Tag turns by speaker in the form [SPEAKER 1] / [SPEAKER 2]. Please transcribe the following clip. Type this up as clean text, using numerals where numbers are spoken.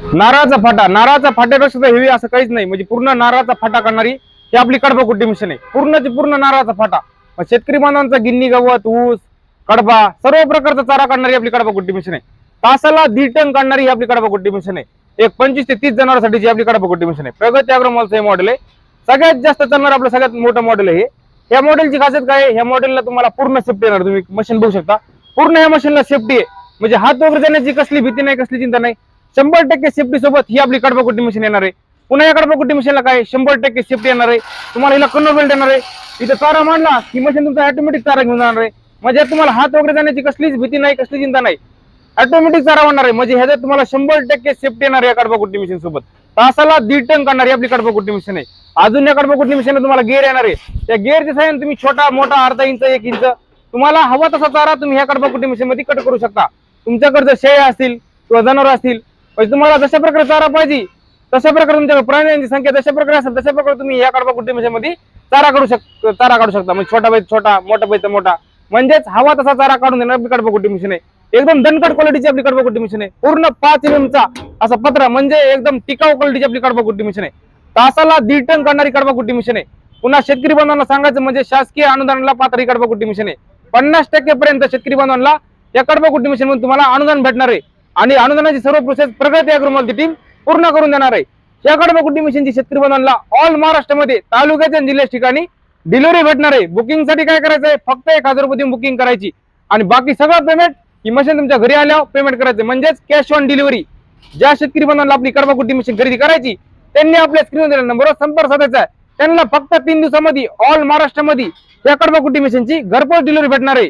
[SPEAKER 1] नारळाचा फाट्यापेक्षा तर हेवी असं काहीच नाही, म्हणजे पूर्ण नारळाचा फाटा करणारी ही आपली कडबा कुट्टी मशीन आहे. पूर्णची पूर्ण नारळाचा फाटा. शेतकरी बांधवांचा गिन्नी गवत, ऊस, कडबा सर्व प्रकारचा चारा काढणारी आपली कडबा कुट्टी मशीन आहे. तासाला 1.5 टन काढणारी ही आपली कडबा कुट्टी मशीन आहे. एक 25 ते 30 जनावरांसाठीची आपली कडबा कुट्टी मशीन आहे. प्रगती अॅग्रोमॉलचं हे मॉडेल आहे. सगळ्यात जास्त चालणार आपलं सगळ्यात मोठं मॉडेल आहे. ह्या मॉडेलची खासियत काय आहे? ह्या मॉडेलला तुम्हाला पूर्ण सेफ्टी येणार. तुम्ही मशीन बघू शकता, पूर्ण ह्या मशीनला सेफ्टी आहे. म्हणजे हात वगैरे जाण्याची कसली भीती नाही, कसली चिंता नाही. 100% सेफ्टी सोबत ही आपली कडबा कुट्टी मशीन येणार आहे. पुन्हा या कडबा कुट्टी मशीनला काय 100% सेफ्टी येणार आहे. तुम्हाला हिला कन्व्हर बेल्ट येणार आहे. इथं चारा मांडला की मशीन तुमचा ऑटोमॅटिक चारा घेऊन जाणार आहे. म्हणजे तुम्हाला हात वगैरे जाण्याची कसलीच भीती नाही, कसली चिंता नाही. ऑटोमॅटिक चारा वाढणार आहे. म्हणजे ह्याच्यात तुम्हाला 100% सेफ्टी येणार आहे या कडबा कुट्टी मशीन सोबत. तासाला 1.5 टन काढणारी आपली कडबा कुट्टी मशीन आहे. अजून या कडबा कुट्टी मशीनला तुम्हाला गेअर येणार आहे. त्या गेअरच्या साह्याने तुम्ही छोटा मोठा अर्धा इंच 1 इंच तुम्हाला हवा तसा चारा तुम्ही ह्या कडबा कुट्टी मशीन मध्ये कट करू शकता. तुमच्याकडे जर शेळ्या असतील किंवा जनावर असतील, म्हणजे तुम्हाला जशा प्रकारे चारा पाहिजे तशा प्रकारे, तुमच्याकडे प्राण्यांची संख्या जशा प्रकारे असेल तशा प्रकारे तुम्ही या कडबा कुट्टी मशीन मध्ये चारा काढू शकता. म्हणजे छोटा पाहिजे छोटा, मोठा पाहिजे मोठा, म्हणजेच हवा तसा चारा काढून देणार आपली कडबा कुट्टी मशीन आहे. एकदम दणकट क्वालिटीची आपली कडबा कुट्टी मशीन आहे. पूर्ण 5 mm चा असा पत्रा, म्हणजे एकदम टिकाऊ क्वालिटीची आपली कडबा कुट्टी मशीन आहे. तासाला 1.5 टन काढणारी कडबा कुट्टी मशीन आहे. पुन्हा शेतकरी बांधवांना सांगायचं म्हणजे शासकीय अनुदानाला पात्र ही कडबा कुट्टी मशीन आहे. 50% पर्यंत शेतकरी बांधवांना या कडबा कुट्टी मशीन मध्ये तुम्हाला अनुदान भेटणार आहे. आणि अनुदानाची सर्व प्रोसेस प्रगती अॅग्रोमॉलची टीम पूर्ण करून देणार आहे. या कडबा कुट्टी मशीनची शेतकरी बांधवांना ऑल महाराष्ट्रामध्ये तालुक्याच्या जिल्ह्याच्या ठिकाणी डिलिव्हरी भेटणार आहे. बुकिंग साठी काय करायचंय, फक्त 1000 रुपये देऊन बुकिंग करायची आणि बाकी सगळं पेमेंट ही मशीन तुमच्या घरी आल्यावर पेमेंट करायचं, म्हणजेच कॅश ऑन डिलिव्हरी. ज्या शेतकरी बांधवांना आपली कडबा कुट्टी मशीन खरेदी करायची त्यांनी आपल्या स्क्रीनवर दिलेल्या नंबरवर संपर्क साधायचा आहे. त्यांना फक्त 3 दिवसामध्ये ऑल महाराष्ट्रामध्ये या कडबा कुट्टी मशीनची घरपोच डिलिव्हरी भेटणार आहे.